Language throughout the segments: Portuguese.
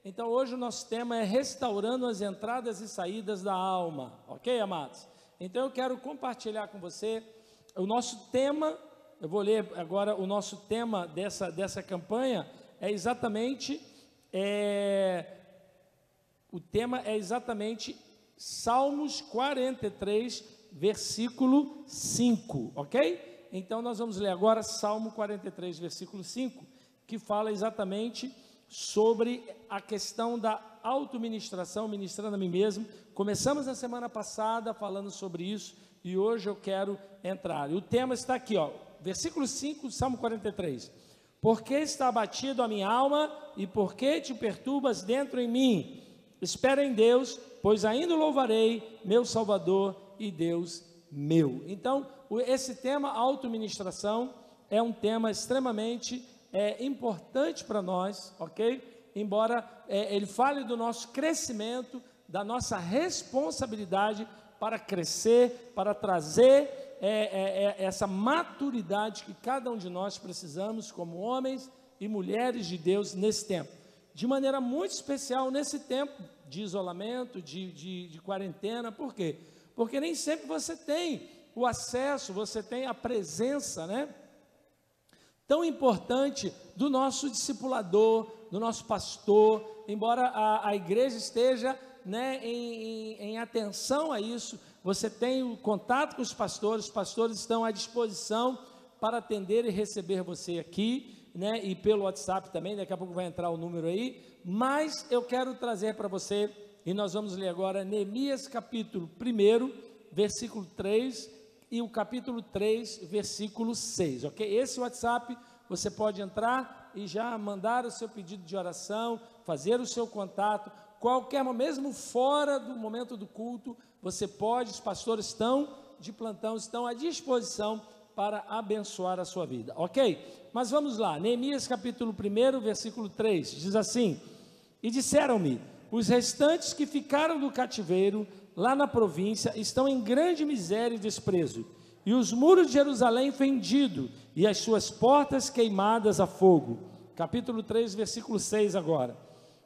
Então hoje o nosso tema é restaurando as entradas e saídas da alma, ok, amados? Então eu quero compartilhar com você o nosso tema. Eu vou ler agora o nosso tema dessa campanha, o tema é exatamente Salmos 43, versículo 5, ok? Então nós vamos ler agora Salmo 43, versículo 5, que fala exatamente sobre a questão da autoministração, ministrando a mim mesmo. Começamos na semana passada falando sobre isso e hoje eu quero entrar. E o tema está aqui, ó, versículo 5, Salmo 43. Por que está abatido a minha alma e por que te perturbas dentro em mim? Espera em Deus, pois ainda louvarei, meu Salvador e Deus meu. Então, esse tema, autoministração, é um tema extremamente importante para nós, ok? Embora ele fale do nosso crescimento, da nossa responsabilidade para crescer, para trazer essa maturidade que cada um de nós precisamos como homens e mulheres de Deus nesse tempo. De maneira muito especial nesse tempo de isolamento, de quarentena. Por quê? Porque nem sempre você tem o acesso, você tem a presença, né, tão importante do nosso discipulador, do nosso pastor, embora a igreja esteja, né, em atenção a isso. Você tem o contato com os pastores estão à disposição para atender e receber você aqui, né, e pelo WhatsApp também, daqui a pouco vai entrar o número aí, mas eu quero trazer para você, e nós vamos ler agora Neemias capítulo 1, versículo 3, e o capítulo 3, versículo 6, ok? Esse WhatsApp, você pode entrar e já mandar o seu pedido de oração, fazer o seu contato, qualquer momento, mesmo fora do momento do culto, você pode, os pastores estão de plantão, estão à disposição para abençoar a sua vida, ok? Mas vamos lá, Neemias capítulo 1, versículo 3, diz assim: e disseram-me, os restantes que ficaram do cativeiro, lá na província, estão em grande miséria e desprezo, e os muros de Jerusalém fendidos, e as suas portas queimadas a fogo. Capítulo 3, versículo 6 agora.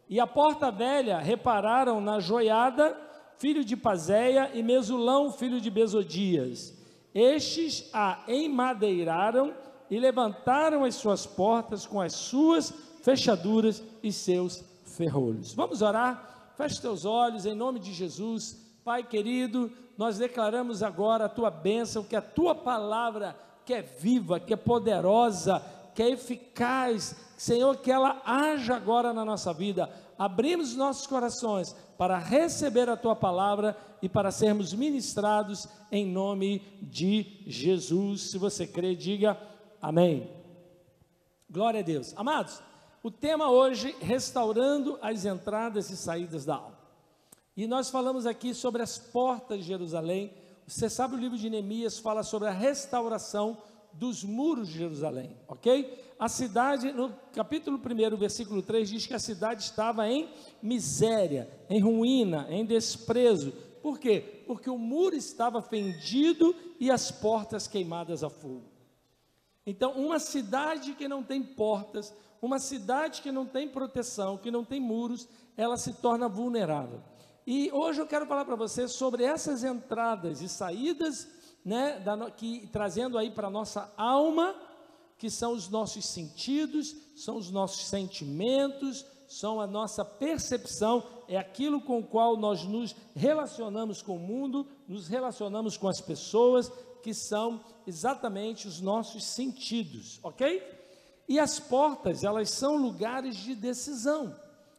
E a porta velha repararam na Joiada, filho de Pazéia, e Mesulão, filho de Besodias. Estes a emadeiraram e levantaram as suas portas com as suas fechaduras e seus ferrolhos. Vamos orar? Feche teus olhos em nome de Jesus. Pai querido, nós declaramos agora a tua bênção, que a tua palavra, que é viva, que é poderosa, que é eficaz, Senhor, que ela haja agora na nossa vida. Abrimos os nossos corações para receber a tua palavra e para sermos ministrados em nome de Jesus. Se você crê, diga amém. Glória a Deus. Amados, o tema hoje, restaurando as entradas e saídas da alma. E nós falamos aqui sobre as portas de Jerusalém. Você sabe, o livro de Neemias fala sobre a restauração dos muros de Jerusalém, ok? A cidade, no capítulo 1, versículo 3, diz que a cidade estava em miséria, em ruína, em desprezo. Por quê? Porque o muro estava fendido e as portas queimadas a fogo. Então, uma cidade que não tem portas, uma cidade que não tem proteção, que não tem muros, ela se torna vulnerável. E hoje eu quero falar para você sobre essas entradas e saídas, né, trazendo aí para a nossa alma, que são os nossos sentidos, são os nossos sentimentos, são a nossa percepção, é aquilo com o qual nós nos relacionamos com o mundo, nos relacionamos com as pessoas, que são exatamente os nossos sentidos, ok? E as portas, elas são lugares de decisão.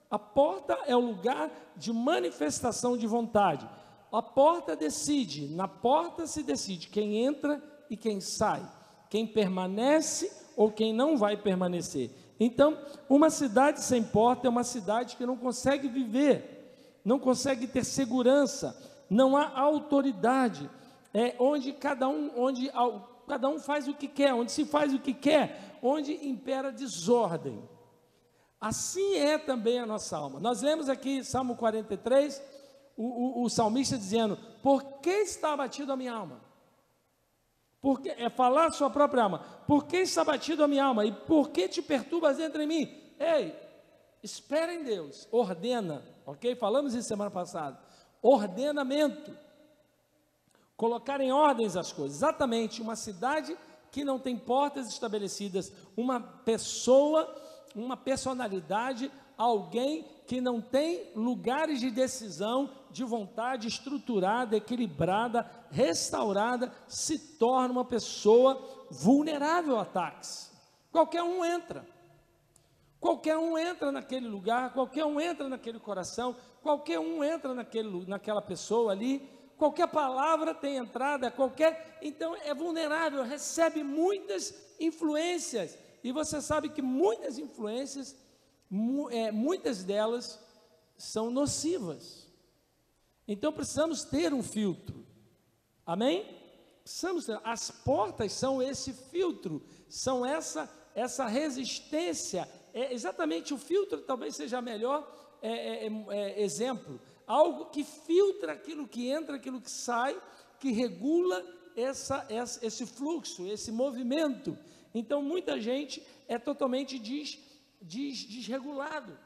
A porta é o lugar de manifestação de vontade. A porta decide, na porta se decide quem entra e quem sai, quem permanece ou quem não vai permanecer. Então, uma cidade sem porta é uma cidade que não consegue viver, não consegue ter segurança, não há autoridade, onde cada um faz o que quer, onde se faz o que quer, onde impera desordem. Assim é também a nossa alma. Nós lemos aqui Salmo 43, o salmista dizendo: por que está abatido a minha alma? Porque é falar a sua própria alma. Por que está abatido a minha alma? E por que te perturbas dentro de mim? Ei, espera em Deus, ordena, ok? Falamos isso semana passada. Ordenamento, colocar em ordens as coisas. Exatamente, uma cidade que não tem portas estabelecidas, uma pessoa, uma personalidade, alguém que não tem lugares de decisão, de vontade estruturada, equilibrada, restaurada, se torna uma pessoa vulnerável a ataques. Qualquer um entra naquele lugar, qualquer um entra naquele coração, qualquer um entra naquela pessoa ali, qualquer palavra tem entrada, então é vulnerável, recebe muitas influências, e você sabe que muitas influências, muitas delas são nocivas. Então precisamos ter um filtro, amém? As portas são esse filtro, são essa resistência, exatamente o filtro talvez seja melhor exemplo, algo que filtra aquilo que entra, aquilo que sai, que regula esse fluxo, esse movimento. Então muita gente é totalmente desregulado.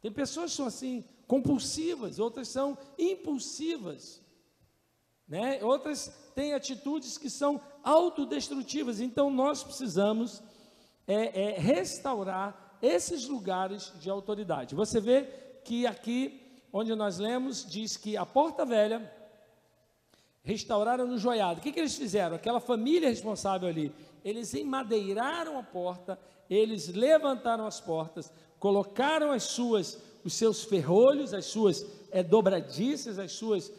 Tem pessoas que são assim, compulsivas, outras são impulsivas, né? Outras têm atitudes que são autodestrutivas. Então nós precisamos restaurar esses lugares de autoridade. Você vê que aqui, onde nós lemos, diz que a porta velha restauraram no joiado. O que eles fizeram? Aquela família responsável ali, eles emadeiraram a porta, eles levantaram as portas, colocaram os seus ferrolhos, as suas dobradiças, as suas,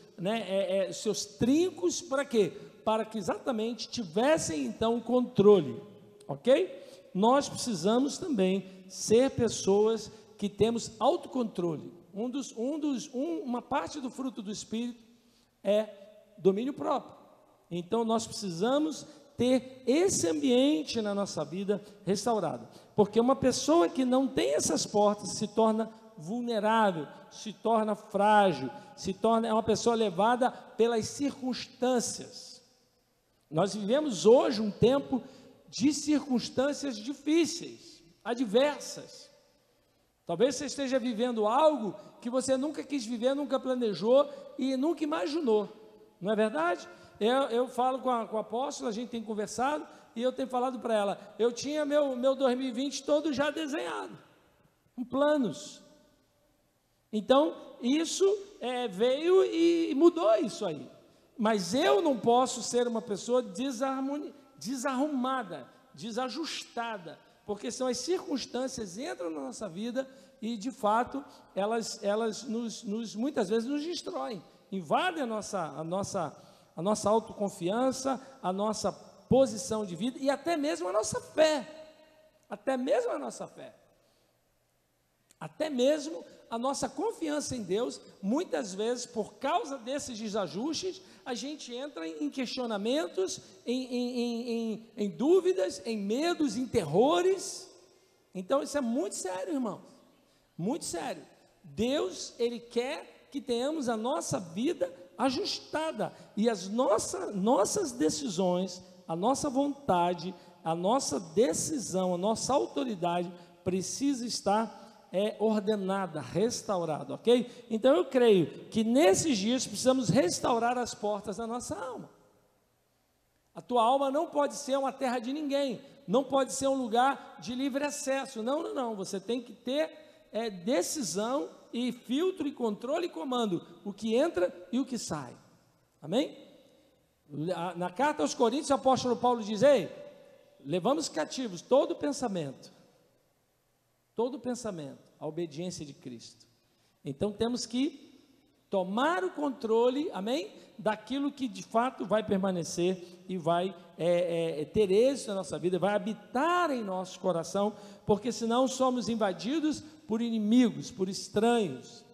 os seus trincos, para quê? Para que exatamente tivessem então controle, ok? Nós precisamos também ser pessoas que temos autocontrole. Uma parte do fruto do Espírito é domínio próprio. Então nós precisamos ter esse ambiente na nossa vida restaurado, porque uma pessoa que não tem essas portas se torna vulnerável, se torna frágil, é uma pessoa levada pelas circunstâncias. Nós vivemos hoje um tempo de circunstâncias difíceis, adversas. Talvez você esteja vivendo algo que você nunca quis viver, nunca planejou e nunca imaginou, não é verdade? Eu falo com a apóstola, a gente tem conversado, e eu tenho falado para ela, eu tinha meu 2020 todo já desenhado, com planos. Então, isso veio e mudou isso aí. Mas eu não posso ser uma pessoa desarrumada, desajustada, porque são as circunstâncias que entram na nossa vida e, de fato, elas muitas vezes nos destroem, invadem a nossa autoconfiança, a nossa posição de vida e até mesmo a nossa fé, até mesmo a nossa confiança em Deus. Muitas vezes, por causa desses desajustes, a gente entra em questionamentos, em dúvidas, em medos, em terrores. Então isso é muito sério, irmãos, muito sério. Deus, Ele quer que tenhamos a nossa vida ajustada, e as nossas decisões, a nossa vontade, a nossa decisão, a nossa autoridade precisa estar ordenada, restaurada, ok? Então eu creio que nesses dias precisamos restaurar as portas da nossa alma. A tua alma não pode ser uma terra de ninguém, não pode ser um lugar de livre acesso, não, você tem que ter decisão e filtro e controle e comando, o que entra e o que sai, amém? Na carta aos Coríntios, o apóstolo Paulo diz, levamos cativos todo pensamento à obediência de Cristo. Então temos que tomar o controle, amém? Daquilo que de fato vai permanecer e vai ter êxito na nossa vida, vai habitar em nosso coração, porque senão somos invadidos por inimigos, por estranhos,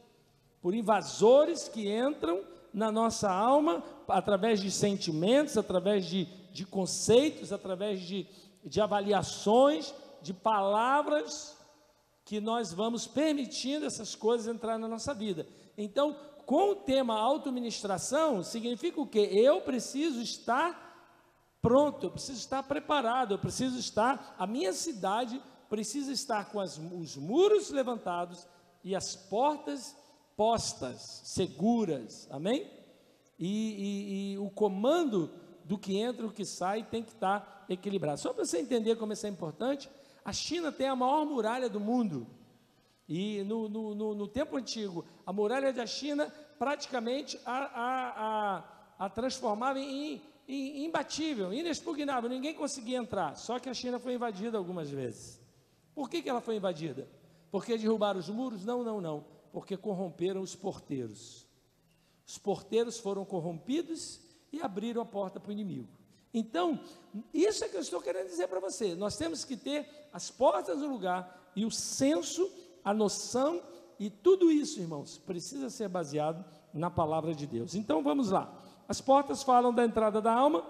por invasores que entram na nossa alma através de sentimentos, através de conceitos, através de avaliações, de palavras, que nós vamos permitindo essas coisas entrar na nossa vida. Então, com o tema autoministração, significa o quê? Eu preciso estar pronto, eu preciso estar preparado, a minha cidade precisa estar com os muros levantados e as portas postas, seguras, amém? E o comando do que entra e o que sai tem que estar equilibrado. Só para você entender como isso é importante, a China tem a maior muralha do mundo. E no tempo antigo, a muralha da China praticamente a transformava em imbatível, inexpugnável, ninguém conseguia entrar. Só que a China foi invadida algumas vezes. Por que ela foi invadida? Porque derrubaram os muros? Não. Porque corromperam os porteiros. Os porteiros foram corrompidos e abriram a porta para o inimigo. Então, isso é que eu estou querendo dizer para você. Nós temos que ter as portas no lugar e o senso, a noção, e tudo isso, irmãos, precisa ser baseado na palavra de Deus. Então, vamos lá. As portas falam da entrada da alma,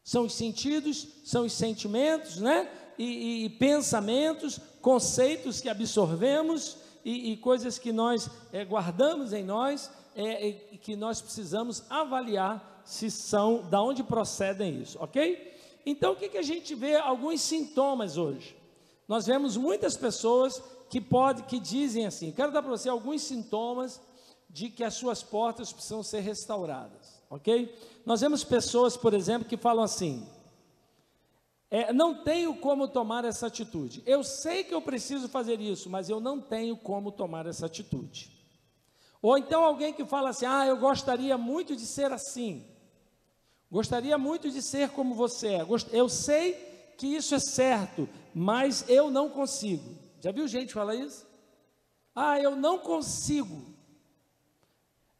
são os sentidos, são os sentimentos, né? E pensamentos, conceitos que absorvemos e coisas que nós guardamos em nós, e que nós precisamos avaliar se são, da onde procedem isso, ok? Então, o que a gente vê? Alguns sintomas hoje. Nós vemos muitas pessoas que dizem assim, quero dar para você alguns sintomas de que as suas portas precisam ser restauradas, ok? Nós vemos pessoas, por exemplo, que falam assim, não tenho como tomar essa atitude, eu sei que eu preciso fazer isso, mas eu não tenho como tomar essa atitude. Ou então alguém que fala assim, eu gostaria muito de ser assim, gostaria muito de ser como você é, eu sei que isso é certo, mas eu não consigo. Já viu gente falar isso? Eu não consigo.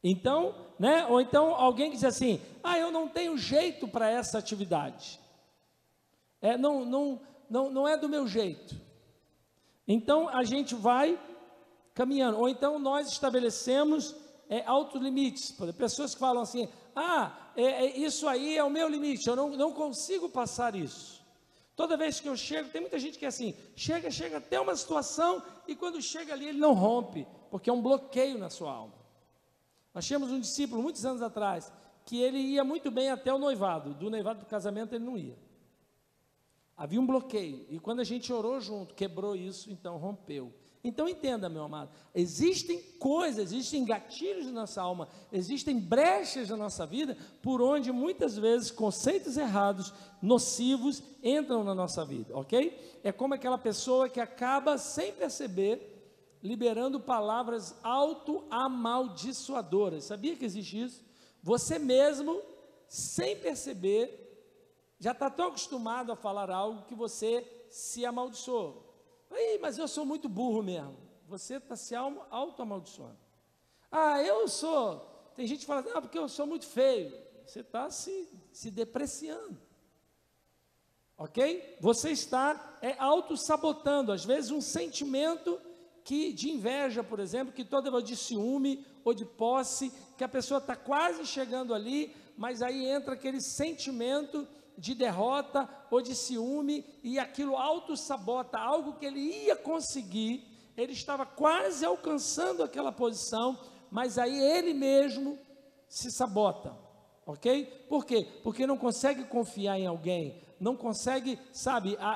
Então, né? Ou então alguém que diz assim, eu não tenho jeito para essa atividade. Não é do meu jeito. Então a gente vai caminhando. Ou então nós estabelecemos autolimites. Pessoas que falam assim, isso aí é o meu limite, eu não consigo passar isso. Toda vez que eu chego, tem muita gente que é assim, chega até uma situação e quando chega ali ele não rompe, porque é um bloqueio na sua alma. Nós tínhamos um discípulo, muitos anos atrás, que ele ia muito bem até o noivado, do noivado para o casamento ele não ia. Havia um bloqueio, e quando a gente orou junto, quebrou isso, então rompeu. Então entenda, meu amado, existem coisas, existem gatilhos na nossa alma, existem brechas na nossa vida, por onde muitas vezes conceitos errados, nocivos, entram na nossa vida, ok? É como aquela pessoa que acaba, sem perceber, liberando palavras auto-amaldiçoadoras. Sabia que existe isso? Você mesmo, sem perceber, já está tão acostumado a falar algo que você se amaldiçoa. Mas eu sou muito burro mesmo. Você está se auto-amaldiçoando. Tem gente que fala, porque eu sou muito feio. Você está se depreciando. Ok? Você está auto-sabotando. Às vezes um sentimento de inveja, por exemplo, que de ciúme ou de posse, que a pessoa está quase chegando ali, mas aí entra aquele sentimento de derrota ou de ciúme, e aquilo auto-sabota algo que ele ia conseguir, ele estava quase alcançando aquela posição, mas aí ele mesmo se sabota, ok? Por quê? Porque não consegue confiar em alguém, não consegue,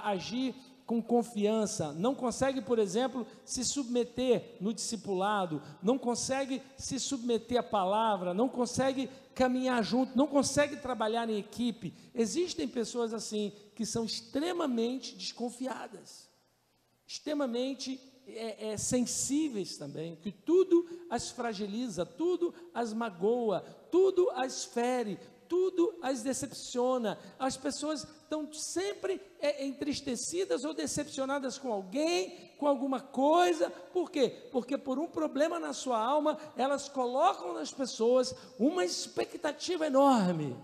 agir com confiança, não consegue, por exemplo, se submeter no discipulado, não consegue se submeter à palavra, não consegue caminhar junto, não consegue trabalhar em equipe. Existem pessoas assim, que são extremamente desconfiadas, extremamente sensíveis também, que tudo as fragiliza, tudo as magoa, tudo as fere, tudo as decepciona. As pessoas estão sempre entristecidas ou decepcionadas com alguém, com alguma coisa. Por quê? Porque por um problema na sua alma, elas colocam nas pessoas uma expectativa enorme.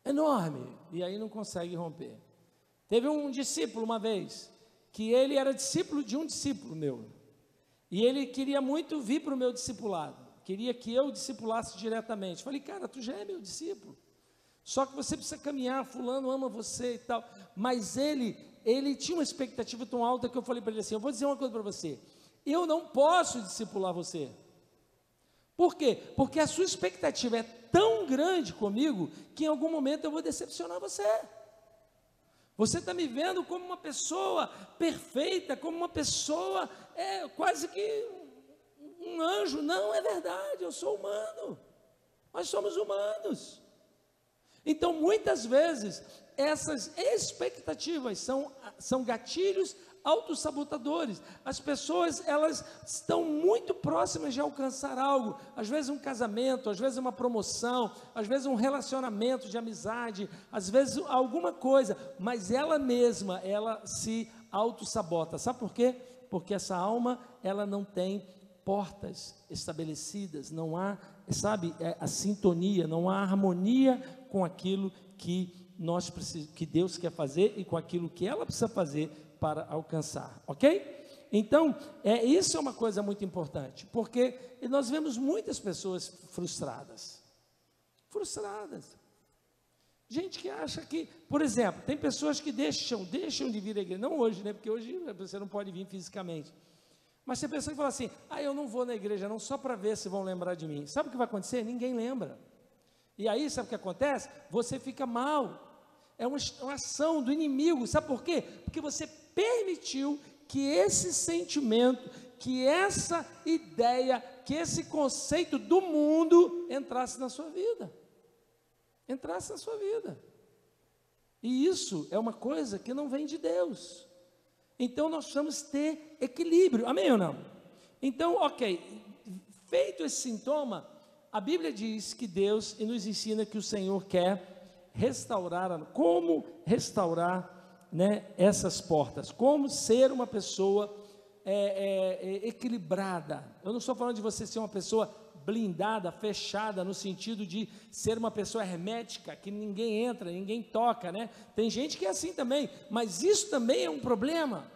Enorme. E aí não consegue romper. Teve um discípulo uma vez, que ele era discípulo de um discípulo meu. E ele queria muito vir para o meu discipulado. Queria que eu discipulasse diretamente. Falei, cara, tu já é meu discípulo. Só que você precisa caminhar, fulano ama você e tal. Mas ele tinha uma expectativa tão alta que eu falei para ele assim, eu vou dizer uma coisa para você, eu não posso discipular você. Por quê? Porque a sua expectativa é tão grande comigo, que em algum momento eu vou decepcionar você. Você está me vendo como uma pessoa perfeita, como uma pessoa quase que um anjo. Não é verdade, eu sou humano. Nós somos humanos. Então, muitas vezes, essas expectativas são gatilhos autossabotadores. As pessoas, elas estão muito próximas de alcançar algo, às vezes um casamento, às vezes uma promoção, às vezes um relacionamento de amizade, às vezes alguma coisa, mas ela mesma, ela se autossabota. Sabe por quê? Porque essa alma, ela não tem portas estabelecidas, não há, sabe, a sintonia, não há harmonia com aquilo que que Deus quer fazer e com aquilo que ela precisa fazer para alcançar, ok? Então, isso é uma coisa muito importante, porque nós vemos muitas pessoas frustradas, gente que acha que, por exemplo, tem pessoas que deixam de vir à igreja, não hoje, né, porque hoje você não pode vir fisicamente, mas tem pessoas que falam assim, eu não vou na igreja não, só para ver se vão lembrar de mim. Sabe o que vai acontecer? Ninguém lembra, e aí sabe o que acontece? Você fica mal, é uma ação do inimigo. Sabe por quê? Porque você permitiu que esse sentimento, que essa ideia, que esse conceito do mundo entrasse na sua vida. E isso é uma coisa que não vem de Deus. Então nós precisamos ter equilíbrio. Amém ou não? Então, ok, feito esse sintoma, a Bíblia diz que Deus nos ensina que o Senhor quer restaurar, como restaurar, né, essas portas, como ser uma pessoa equilibrada. Eu não estou falando de você ser uma pessoa blindada, fechada, no sentido de ser uma pessoa hermética, que ninguém entra, ninguém toca, né? Tem gente que é assim também, mas isso também é um problema,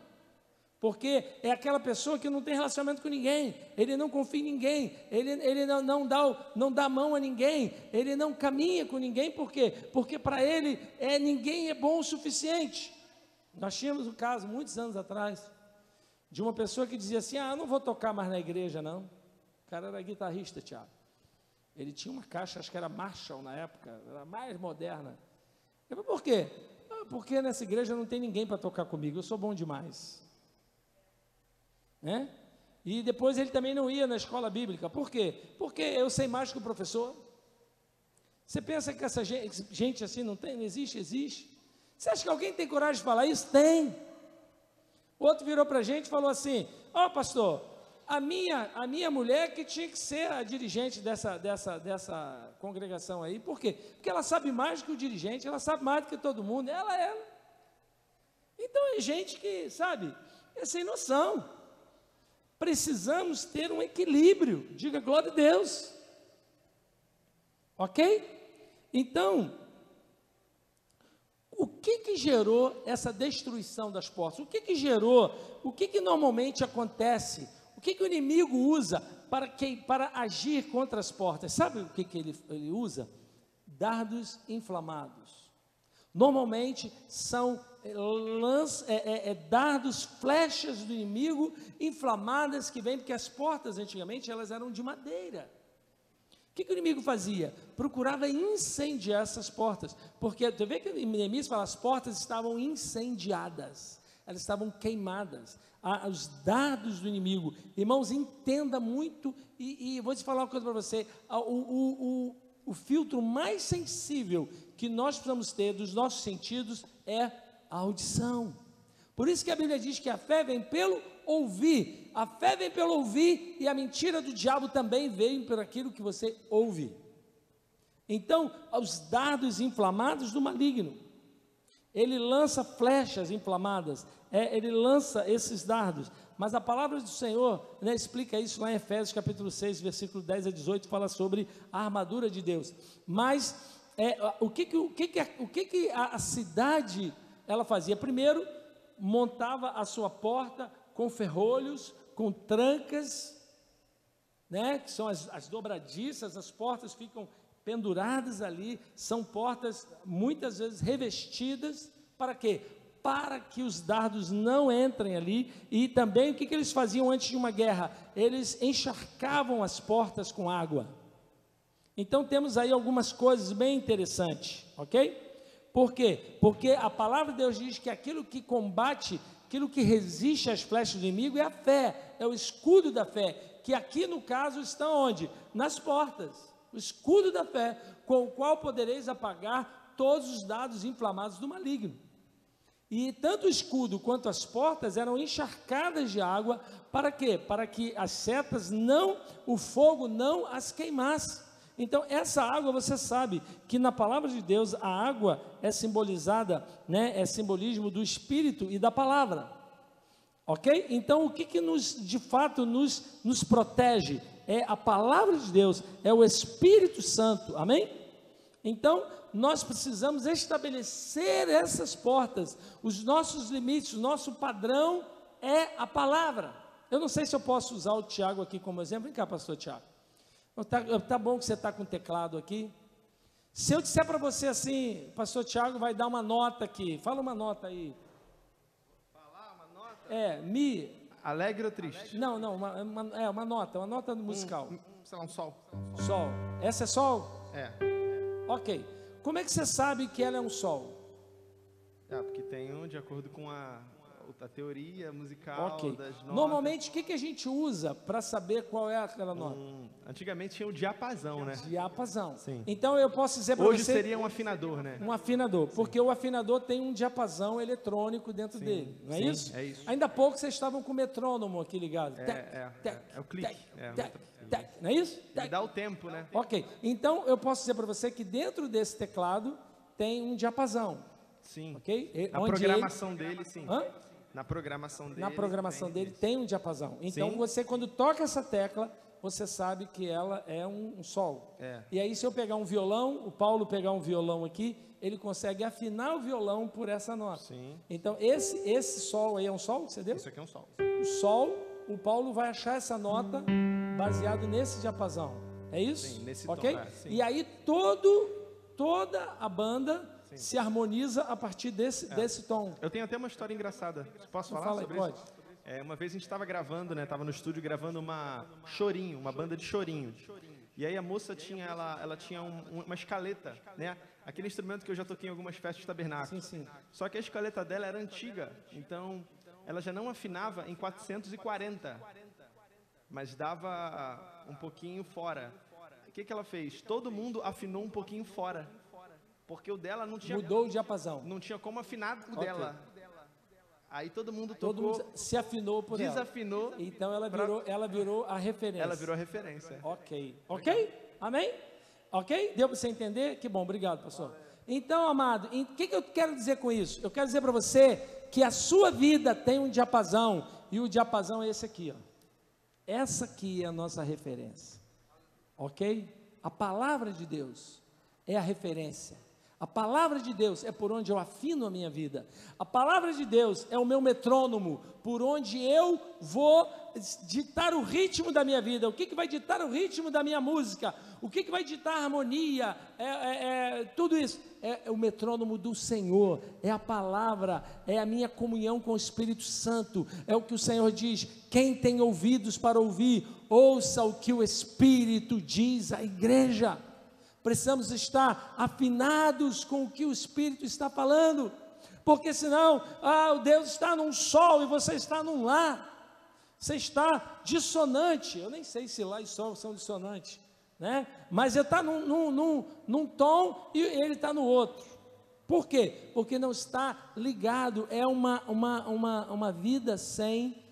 porque é aquela pessoa que não tem relacionamento com ninguém, ele não confia em ninguém, ele não dá mão a ninguém, ele não caminha com ninguém. Por quê? Porque para ele ninguém é bom o suficiente. Nós tínhamos um caso, muitos anos atrás, de uma pessoa que dizia assim, não vou tocar mais na igreja não. O cara era guitarrista, Tiago, ele tinha uma caixa, acho que era Marshall na época, era mais moderna. Eu falei, por quê? Porque nessa igreja não tem ninguém para tocar comigo, eu sou bom demais. Né? E depois ele também não ia na escola bíblica. Por quê? Porque eu sei mais que o professor. Você pensa que essa gente assim não existe? Existe. Você acha que alguém tem coragem de falar isso? Tem. O outro virou para a gente e falou assim, pastor, a minha mulher que tinha que ser a dirigente dessa congregação aí. Por quê? Porque ela sabe mais que o dirigente, ela sabe mais do que todo mundo, ela. Então é gente que, sabe, é sem noção. Precisamos ter um equilíbrio, diga glória a Deus, ok? Então, o que gerou essa destruição das portas? O que gerou, o que normalmente acontece? O que o inimigo usa para agir contra as portas? Sabe o que ele usa? Dardos inflamados. Normalmente são dardos, flechas do inimigo inflamadas que vêm, porque as portas antigamente elas eram de madeira. O que o inimigo fazia? Procurava incendiar essas portas, porque você vê que o Neemias fala, as portas estavam incendiadas, elas estavam queimadas. Os dardos do inimigo, irmãos, entenda muito, e vou te falar uma coisa para você, o filtro mais sensível que nós precisamos ter dos nossos sentidos é a audição. Por isso que a Bíblia diz que a fé vem pelo ouvir, a fé vem pelo ouvir, e a mentira do diabo também vem por aquilo que você ouve. Então, os dardos inflamados do maligno, ele lança flechas inflamadas, ele lança esses dardos, mas a palavra do Senhor, né, explica isso lá em Efésios capítulo 6, versículo 10 a 18, fala sobre a armadura de Deus. Mas o que a cidade ela fazia? Primeiro, montava a sua porta com ferrolhos, com trancas, né, que são as dobradiças, as portas ficam penduradas ali, são portas muitas vezes revestidas, para quê? Para que os dardos não entrem ali. E também o que eles faziam antes de uma guerra? Eles encharcavam as portas com água. Então temos aí algumas coisas bem interessantes, ok? Por quê? Porque a palavra de Deus diz que aquilo que combate, aquilo que resiste às flechas do inimigo é a fé, é o escudo da fé, que aqui no caso está onde? Nas portas, o escudo da fé, com o qual podereis apagar todos os dardos inflamados do maligno. E tanto o escudo quanto as portas eram encharcadas de água, para quê? Para que as setas o fogo não as queimasse. Então, essa água, você sabe que na palavra de Deus, a água é simbolizada, né, é simbolismo do Espírito e da palavra, ok? Então, o que de fato nos protege? É a palavra de Deus, é o Espírito Santo, amém? Então, nós precisamos estabelecer essas portas, os nossos limites, o nosso padrão é a palavra. Eu não sei se eu posso usar o Tiago aqui como exemplo. Vem cá, pastor Tiago. Tá bom que você está com o teclado aqui. Se eu disser para você assim, pastor Tiago vai dar uma nota aqui, fala uma nota aí. Falar uma nota? Mi. Alegre ou triste? Não, uma nota musical. Sei lá, um sol. Sol. Essa é sol? É. Ok. Como é que você sabe que ela é um sol? Porque tem de acordo com a teoria musical Ok. das notas. Normalmente, o que a gente usa para saber qual é aquela nota? Antigamente tinha o diapasão, né? Diapasão. Sim. Então, eu posso dizer para você... Hoje seria um afinador, né? Um afinador, porque o afinador tem um diapasão eletrônico dentro dele, não é sim, isso? é isso. Ainda há pouco vocês estavam com o metrônomo aqui ligado. É o clique. Não é isso? Ele dá o tempo, né? Ok, então eu posso dizer para você que dentro desse teclado tem um diapasão. Sim. Ok? Na programação dele, sim. Hã? Na programação dele. Na programação dele tem um diapasão. Então Sim. você, quando toca essa tecla, você sabe que ela é um sol. E aí, se eu pegar um violão, o Paulo pegar um violão aqui, ele consegue afinar o violão por essa nota. Sim. Então, esse sol aí é um sol que você deu? Isso aqui é um sol. O sol, o Paulo vai achar essa nota baseado nesse diapasão. É isso? Sim, nesse ok? tom, sim. E aí toda a banda se harmoniza a partir desse tom. Eu tenho até uma história engraçada. Posso falar Fala aí, sobre pode. isso? Uma vez a gente estava gravando, né? Tava no estúdio gravando uma banda de chorinho. E aí a moça tinha, ela tinha uma escaleta, né? Aquele instrumento que eu já toquei em algumas festas de tabernáculo. Sim. Só que a escaleta dela era antiga, então ela já não afinava em 440, mas dava um pouquinho fora. O que ela fez? Todo mundo afinou um pouquinho fora, porque o dela não tinha... Mudou o diapasão. Não tinha como afinar o Ok. dela. Aí todo mundo tocou, Todo mundo se afinou por ela. desafinou. Então ela virou a referência. Ela virou a referência. Ok. Amém? Ok? Deu para você entender? Que bom, obrigado, pastor. Então, amado, o que eu quero dizer com isso? Eu quero dizer para você que a sua vida tem um diapasão, e o diapasão é esse aqui, ó. Essa aqui é a nossa referência. Ok? A palavra de Deus é a referência. A palavra de Deus é por onde eu afino a minha vida. A palavra de Deus é o meu metrônomo, por onde eu vou ditar o ritmo da minha vida. O que vai ditar o ritmo da minha música? O que vai ditar a harmonia? Tudo isso é o metrônomo do Senhor, é a palavra, é a minha comunhão com o Espírito Santo. É o que o Senhor diz: quem tem ouvidos para ouvir, ouça o que o Espírito diz à igreja. Precisamos estar afinados com o que o Espírito está falando, porque senão, o Deus está num sol e você está num lá, você está dissonante. Eu nem sei se lá e sol são dissonantes, né? Mas ele está num tom e ele está no outro. Por quê? Porque não está ligado, é uma vida sem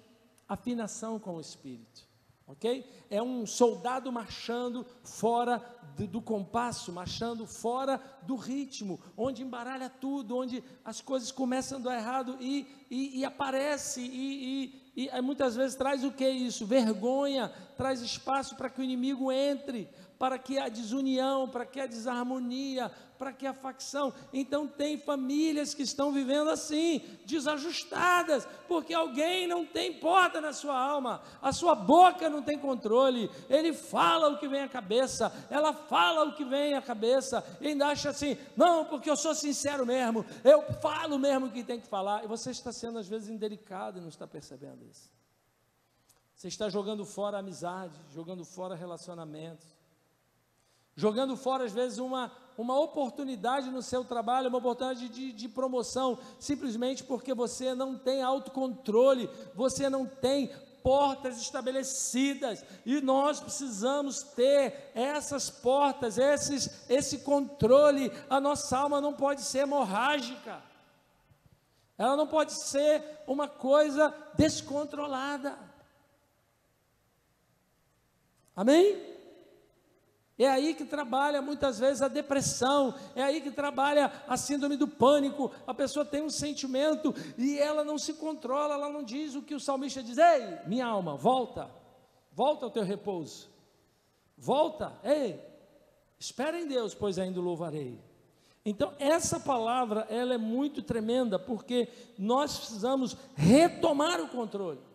afinação com o Espírito. Ok? É um soldado marchando fora do compasso, marchando fora do ritmo, onde embaralha tudo, onde as coisas começam a dar errado e aparece, e muitas vezes traz o que isso? Vergonha, traz espaço para que o inimigo entre, para que a desunião, para que a desarmonia, para que a facção. Então tem famílias que estão vivendo assim, desajustadas, porque alguém não tem porta na sua alma, a sua boca não tem controle, ele fala o que vem à cabeça, ela fala o que vem à cabeça, e ainda acha assim: não, porque eu sou sincero mesmo, eu falo mesmo o que tem que falar, e você está sendo às vezes indelicado e não está percebendo isso. Você está jogando fora a amizade, jogando fora relacionamentos. jogando fora, às vezes, uma oportunidade no seu trabalho, uma oportunidade de promoção, simplesmente porque você não tem autocontrole, você não tem portas estabelecidas, e nós precisamos ter essas portas, esse controle. A nossa alma não pode ser hemorrágica, ela não pode ser uma coisa descontrolada. Amém? É aí que trabalha muitas vezes a depressão, é aí que trabalha a síndrome do pânico. A pessoa tem um sentimento e ela não se controla, ela não diz o que o salmista diz: ei, minha alma, volta ao teu repouso, volta, ei, espera em Deus, pois ainda o louvarei. Então essa palavra, ela é muito tremenda, porque nós precisamos retomar o controle.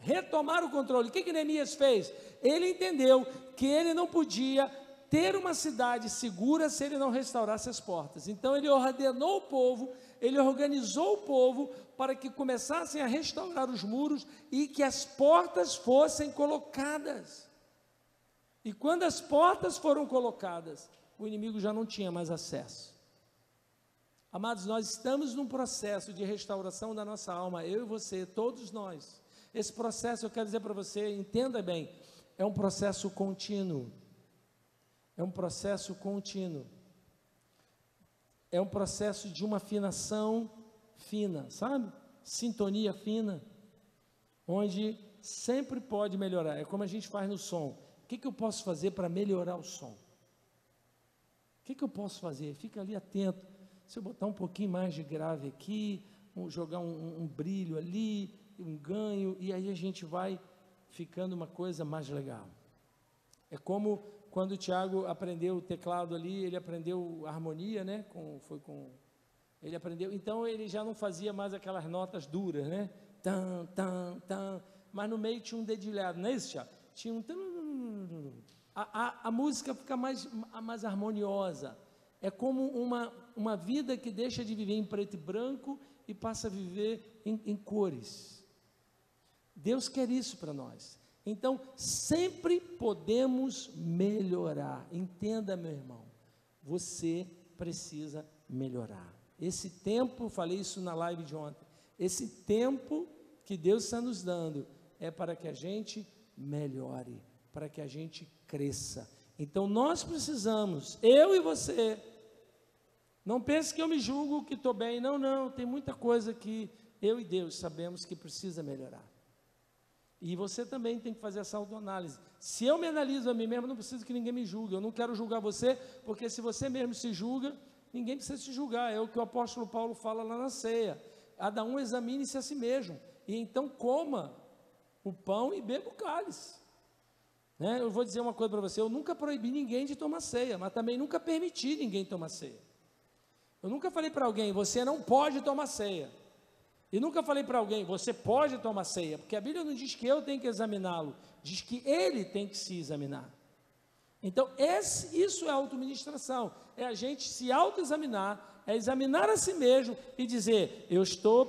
Retomar o controle. O que Neemias fez? Ele entendeu que ele não podia ter uma cidade segura se ele não restaurasse as portas. Então ele ordenou o povo, ele organizou o povo para que começassem a restaurar os muros e que as portas fossem colocadas. E quando as portas foram colocadas, o inimigo já não tinha mais acesso. Amados, nós estamos num processo de restauração da nossa alma, eu e você, todos nós. Esse processo, eu quero dizer para você, entenda bem, é um processo contínuo. É um processo contínuo. É um processo de uma afinação fina, sabe? Sintonia fina, onde sempre pode melhorar. É como a gente faz no som. O que eu posso fazer para melhorar o som? O que eu posso fazer? Fica ali atento. Se eu botar um pouquinho mais de grave aqui, jogar um brilho ali, um ganho, e aí a gente vai ficando uma coisa mais legal. É como quando o Tiago aprendeu o teclado ali, ele aprendeu a harmonia, né? Ele aprendeu, então ele já não fazia mais aquelas notas duras, né? Tam, tam, tam, mas no meio tinha um dedilhado, não é isso, Tiago? Tinha um... A música fica mais harmoniosa. É como uma vida que deixa de viver em preto e branco e passa a viver em cores. Deus quer isso para nós. Então, sempre podemos melhorar. Entenda, meu irmão, você precisa melhorar. Esse tempo, falei isso na live de ontem, esse tempo que Deus está nos dando é para que a gente melhore, para que a gente cresça. Então, nós precisamos, eu e você, não pense que eu me julgo que estou bem, não, tem muita coisa que eu e Deus sabemos que precisa melhorar. E você também tem que fazer essa autoanálise. Se eu me analiso a mim mesmo, não preciso que ninguém me julgue. Eu não quero julgar você, porque se você mesmo se julga, ninguém precisa se julgar. É o que o apóstolo Paulo fala lá na ceia. Cada um examine-se a si mesmo. E então coma o pão e beba o cálice. Né? Eu vou dizer uma coisa para você. Eu nunca proibi ninguém de tomar ceia, mas também nunca permiti ninguém tomar ceia. Eu nunca falei para alguém, você não pode tomar ceia. E nunca falei para alguém, você pode tomar ceia, porque a Bíblia não diz que eu tenho que examiná-lo, diz que ele tem que se examinar. Então, isso é autoministração, é a gente se autoexaminar, é examinar a si mesmo e dizer,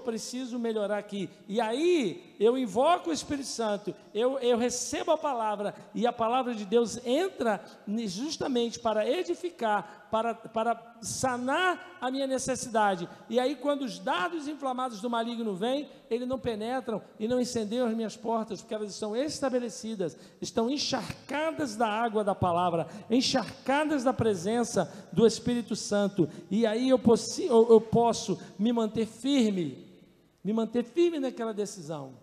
preciso melhorar aqui. E aí, eu invoco o Espírito Santo, eu recebo a palavra, e a palavra de Deus entra justamente para edificar, para sanar a minha necessidade. E aí, quando os dardos inflamados do maligno vêm, eles não penetram e não incendeiam as minhas portas, porque elas estão estabelecidas, estão encharcadas da água da palavra, encharcadas da presença do Espírito Santo. E aí eu posso me manter firme naquela decisão.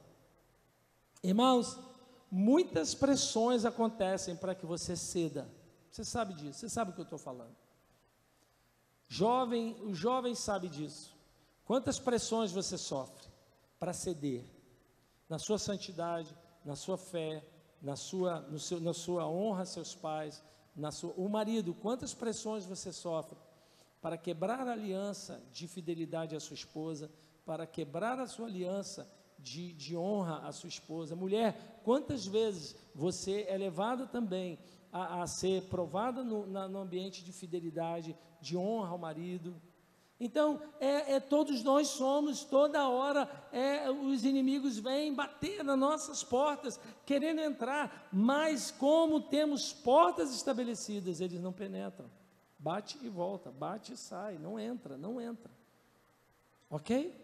Irmãos, muitas pressões acontecem para que você ceda. Você sabe disso, você sabe o que eu estou falando. O jovem sabe disso. Quantas pressões você sofre para ceder na sua santidade, na sua fé, na sua honra a seus pais, o marido, quantas pressões você sofre para quebrar a aliança de fidelidade à sua esposa, para quebrar a sua aliança de honra à sua esposa. Mulher, quantas vezes você é levada também a ser provada no ambiente de fidelidade, de honra ao marido, Então, todos nós somos, toda hora, os inimigos vêm bater nas nossas portas, querendo entrar, mas como temos portas estabelecidas, eles não penetram. Bate e volta, bate e sai, não entra. Ok?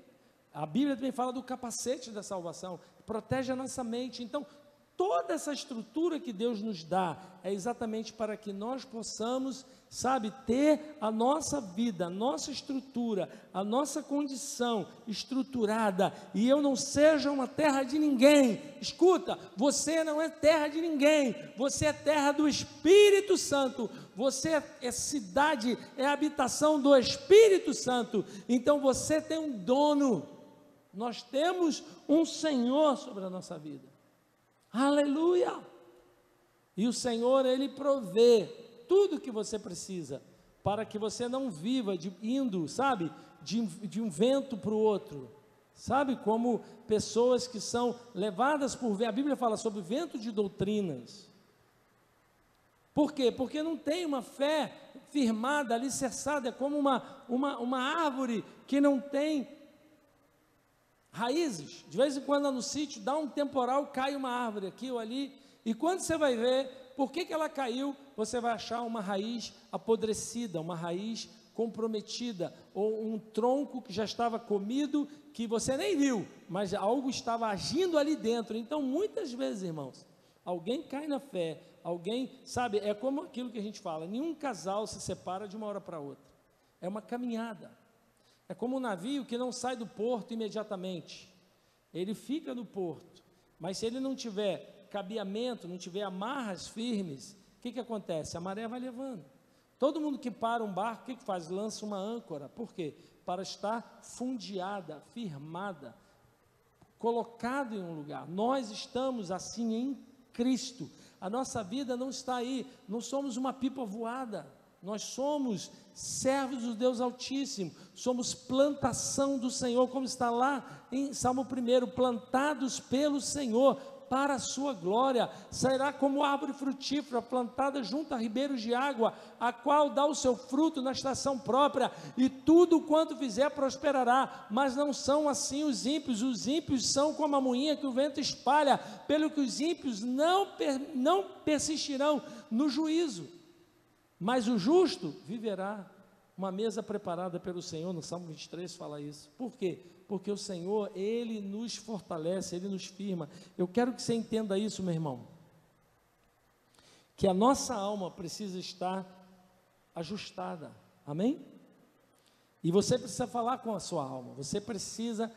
A Bíblia também fala do capacete da salvação, protege a nossa mente. Então, toda essa estrutura que Deus nos dá é exatamente para que nós possamos, ter a nossa vida, a nossa estrutura, a nossa condição estruturada, e eu não seja uma terra de ninguém. Escuta, você não é terra de ninguém, você é terra do Espírito Santo, você é cidade, é habitação do Espírito Santo. Então você tem um dono, nós temos um Senhor sobre a nossa vida. Aleluia! E o Senhor, Ele provê tudo que você precisa, para que você não viva indo, de um vento para o outro, como pessoas que são levadas por vento. A Bíblia fala sobre vento de doutrinas. Por quê? Porque não tem uma fé firmada, alicerçada, é como uma árvore que não tem raízes. De vez em quando no sítio dá um temporal, cai uma árvore aqui ou ali, e quando você vai ver por que ela caiu, você vai achar uma raiz apodrecida, uma raiz comprometida, ou um tronco que já estava comido, que você nem viu, mas algo estava agindo ali dentro. Então muitas vezes, irmãos, alguém cai na fé, alguém, é como aquilo que a gente fala, nenhum casal se separa de uma hora para outra, é uma caminhada. É como um navio que não sai do porto imediatamente, ele fica no porto, mas se ele não tiver cabeamento, não tiver amarras firmes, o que acontece? A maré vai levando. Todo mundo que para um barco, o que faz? Lança uma âncora. Por quê? Para estar fundeada, firmada, colocado em um lugar. Nós estamos assim em Cristo. A nossa vida não está aí, não somos uma pipa voada. Nós somos servos do Deus Altíssimo, somos plantação do Senhor, como está lá em Salmo 1, plantados pelo Senhor, para a sua glória. Sairá como árvore frutífera, plantada junto a ribeiros de água, a qual dá o seu fruto na estação própria, e tudo quanto fizer prosperará. Mas não são assim os ímpios são como a moinha que o vento espalha, pelo que os ímpios não persistirão no juízo, mas o justo viverá. Uma mesa preparada pelo Senhor, no Salmo 23 fala isso. Por quê? Porque o Senhor, Ele nos fortalece, Ele nos firma. Eu quero que você entenda isso, meu irmão, que a nossa alma precisa estar ajustada, amém? E você precisa falar com a sua alma, você precisa,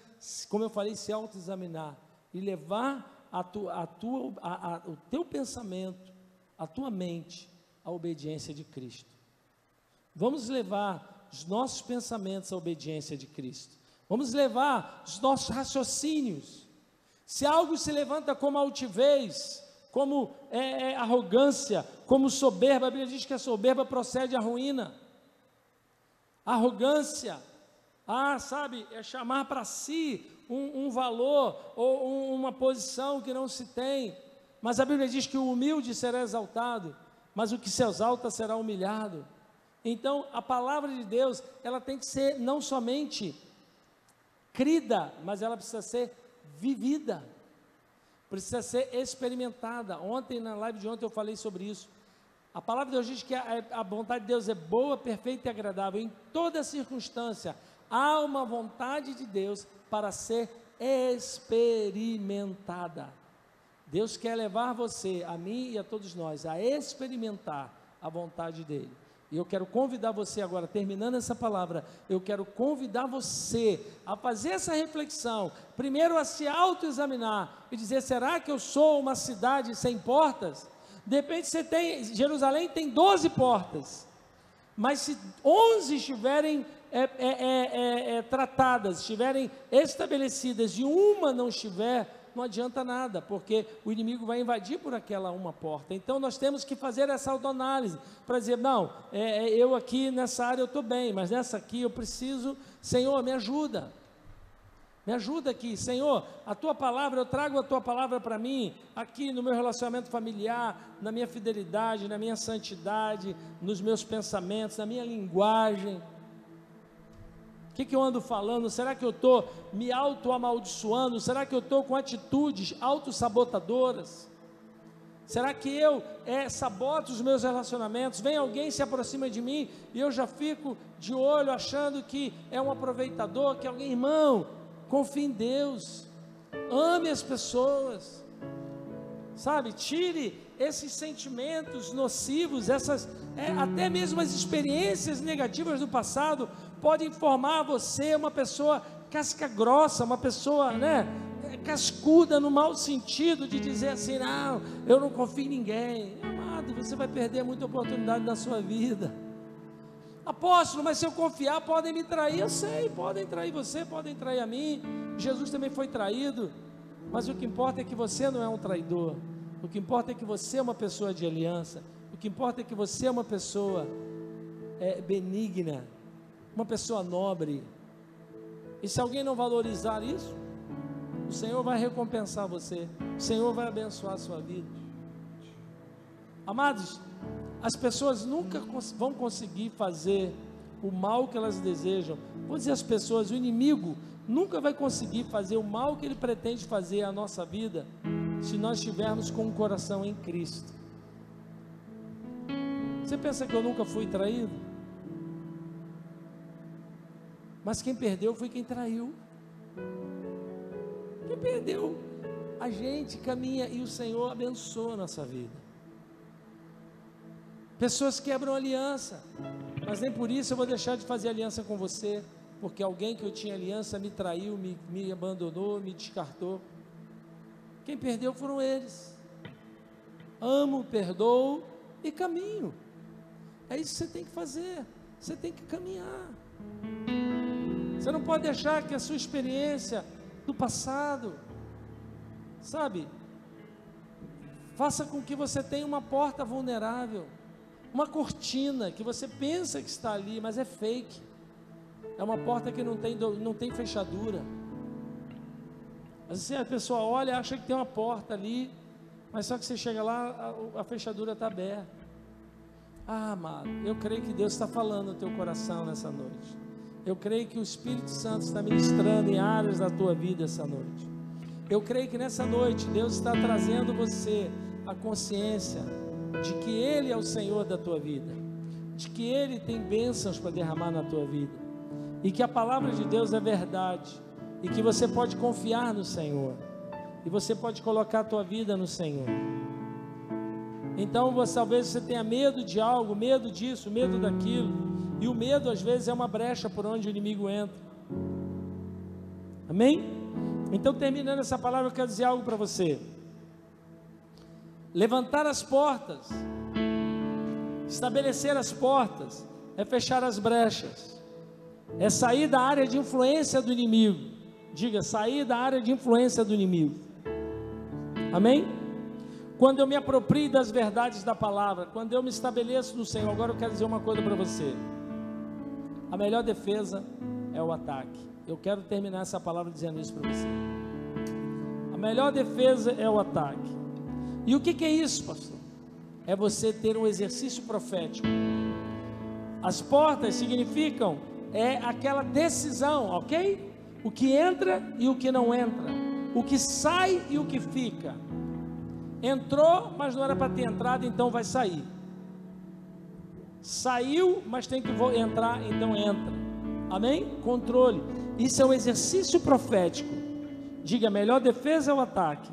como eu falei, se autoexaminar e levar o teu pensamento, a tua mente, à obediência de Cristo. Vamos levar os nossos pensamentos à obediência de Cristo. Vamos levar os nossos raciocínios. Se algo se levanta como altivez, como arrogância, como soberba, a Bíblia diz que a soberba procede à ruína. Arrogância, é chamar para si um valor ou uma posição que não se tem. Mas a Bíblia diz que o humilde será exaltado, mas o que se exalta será humilhado. Então, a palavra de Deus, ela tem que ser não somente crida, mas ela precisa ser vivida, precisa ser experimentada. Ontem, na live de ontem, eu falei sobre isso. A palavra de Deus diz que a vontade de Deus é boa, perfeita e agradável. Em toda circunstância, há uma vontade de Deus para ser experimentada. Deus quer levar você, a mim e a todos nós, a experimentar a vontade dEle. E eu quero convidar você agora, terminando essa palavra, eu quero convidar você a fazer essa reflexão, primeiro a se autoexaminar e dizer, será que eu sou uma cidade sem portas? De repente Jerusalém tem 12 portas, mas se 11 estiverem tratadas, estiverem estabelecidas e uma não estiver, não adianta nada, porque o inimigo vai invadir por aquela uma porta. Então nós temos que fazer essa autoanálise, para dizer, não, eu aqui nessa área eu estou bem, mas nessa aqui eu preciso, Senhor, me ajuda aqui, Senhor, a Tua Palavra, eu trago a Tua Palavra para mim, aqui no meu relacionamento familiar, na minha fidelidade, na minha santidade, nos meus pensamentos, na minha linguagem. O que eu ando falando? Será que eu estou me auto-amaldiçoando? Será que eu estou com atitudes autossabotadoras? Será que eu saboto os meus relacionamentos? Vem alguém, se aproxima de mim e eu já fico de olho achando que é um aproveitador, que alguém, irmão, confie em Deus, ame as pessoas, sabe? Tire esses sentimentos nocivos, até mesmo as experiências negativas do passado podem formar você uma pessoa casca grossa, uma pessoa, cascuda no mau sentido de dizer assim, não, eu não confio em ninguém. Amado, você vai perder muita oportunidade na sua vida. Apóstolo, mas se eu confiar, podem me trair. Eu sei, podem trair você, podem trair a mim. Jesus também foi traído, mas o que importa é que você não é um traidor. O que importa é que você é uma pessoa de aliança. O que importa é que você é uma pessoa benigna, uma pessoa nobre. E se alguém não valorizar isso, o Senhor vai recompensar você, o Senhor vai abençoar a sua vida. Amados, as pessoas nunca vão conseguir fazer o mal que elas desejam. Vou dizer às pessoas, o inimigo nunca vai conseguir fazer o mal que ele pretende fazer à nossa vida, se nós estivermos com o coração em Cristo. Você pensa que eu nunca fui traído? Mas quem perdeu foi quem traiu. Quem perdeu, a gente caminha e o Senhor abençoa a nossa vida. Pessoas quebram aliança, mas nem por isso eu vou deixar de fazer aliança com você, porque alguém que eu tinha aliança me traiu, me abandonou, me descartou. Quem perdeu foram eles. Amo, perdoo e caminho. É isso que você tem que fazer. Você tem que caminhar. Você não pode deixar que a sua experiência do passado, sabe, faça com que você tenha uma porta vulnerável, uma cortina que você pensa que está ali, mas é fake. É uma porta que não tem fechadura. Assim, a pessoa olha e acha que tem uma porta ali, mas só que você chega lá, a fechadura está aberta. Ah, amado, eu creio que Deus está falando no teu coração nessa noite. Eu creio que o Espírito Santo está ministrando em áreas da tua vida essa noite. Eu creio que nessa noite Deus está trazendo você a consciência de que Ele é o Senhor da tua vida, de que Ele tem bênçãos para derramar na tua vida, e que a palavra de Deus é verdade, e que você pode confiar no Senhor, e você pode colocar a tua vida no Senhor. Então talvez você tenha medo de algo, medo disso, medo daquilo, e o medo às vezes é uma brecha por onde o inimigo entra. Amém? Então, terminando essa palavra, eu quero dizer algo para você. Levantar as portas, estabelecer as portas, é fechar as brechas, é sair da área de influência do inimigo. Diga, sair da área de influência do inimigo. Amém? Quando eu me aproprio das verdades da palavra, quando eu me estabeleço no Senhor. Agora eu quero dizer uma coisa para você. A melhor defesa é o ataque. Eu quero terminar essa palavra dizendo isso para você. A melhor defesa é o ataque. E o que é isso, pastor? É você ter um exercício profético. As portas significam, aquela decisão, ok? O que entra e o que não entra, o que sai e o que fica. Entrou, mas não era para ter entrado, então vai sair. Saiu, mas tem que entrar, então entra. Amém? Controle. Isso é um exercício profético. Diga, a melhor defesa é o ataque.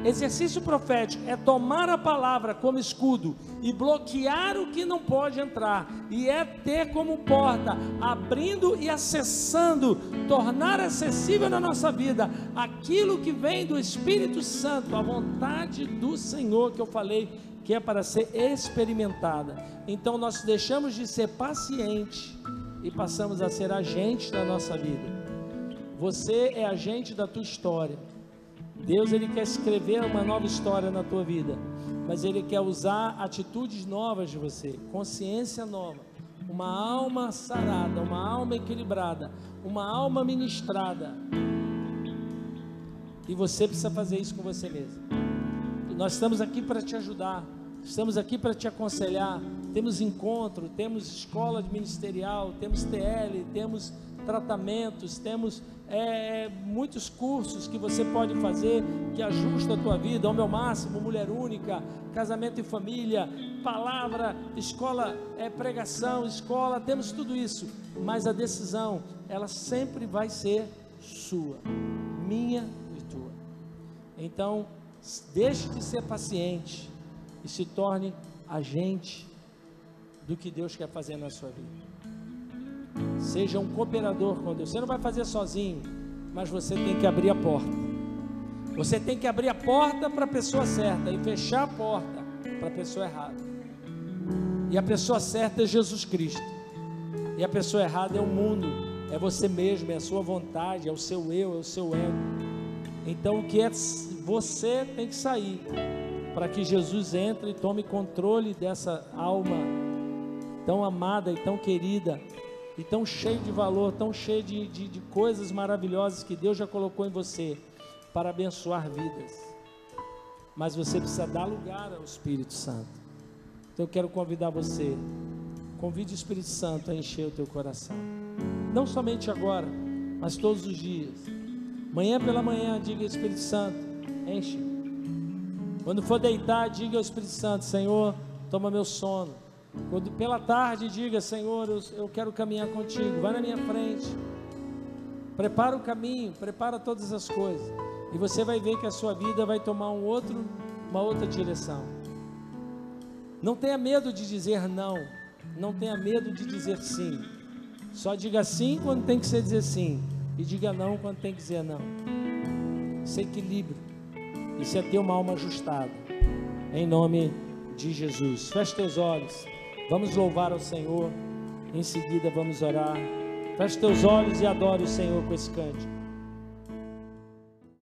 Exercício profético é tomar a palavra como escudo e bloquear o que não pode entrar, e é ter como porta, abrindo e acessando, tornar acessível na nossa vida aquilo que vem do Espírito Santo, a vontade do Senhor que eu falei, que é para ser experimentada. Então nós deixamos de ser pacientes e passamos a ser agentes da nossa vida. Você é agente da tua história. Deus, Ele quer escrever uma nova história na tua vida, mas Ele quer usar atitudes novas de você, consciência nova, uma alma sarada, uma alma equilibrada, uma alma ministrada, e você precisa fazer isso com você mesmo. Nós estamos aqui para te ajudar, estamos aqui para te aconselhar, temos encontro, temos escola ministerial, temos TL, temos tratamentos, temos muitos cursos que você pode fazer, que ajusta a tua vida, ao meu máximo, mulher única, casamento e família, palavra, escola, pregação, escola, temos tudo isso, mas a decisão, ela sempre vai ser sua, minha e tua. Então, deixe de ser paciente e se torne agente do que Deus quer fazer na sua vida. Seja um cooperador com Deus. Você não vai fazer sozinho, mas você tem que abrir a porta. Você tem que abrir a porta para a pessoa certa e fechar a porta para a pessoa errada. E a pessoa certa é Jesus Cristo. E a pessoa errada é o mundo, é você mesmo, é a sua vontade, é o seu eu, é o seu ego. Então o que é você tem que sair para que Jesus entre e tome controle dessa alma tão amada e tão querida, e tão cheio de valor, tão cheio de coisas maravilhosas que Deus já colocou em você para abençoar vidas. Mas você precisa dar lugar ao Espírito Santo. Então eu quero convidar você, convide o Espírito Santo a encher o teu coração, não somente agora, mas todos os dias. Manhã pela manhã, diga: Espírito Santo, enche. Quando for deitar, diga ao Espírito Santo: Senhor, toma meu sono. Quando pela tarde, diga: Senhor, eu quero caminhar contigo, vai na minha frente, prepara o caminho, prepara todas as coisas, e você vai ver que a sua vida vai tomar uma outra direção. Não tenha medo de dizer não, não tenha medo de dizer sim, só diga sim quando tem que ser dizer sim, e diga não quando tem que dizer não. Isso é equilíbrio, isso é ter uma alma ajustada, em nome de Jesus. Feche teus olhos, vamos louvar ao Senhor, em seguida vamos orar. Feche teus olhos e adore o Senhor com esse cântico.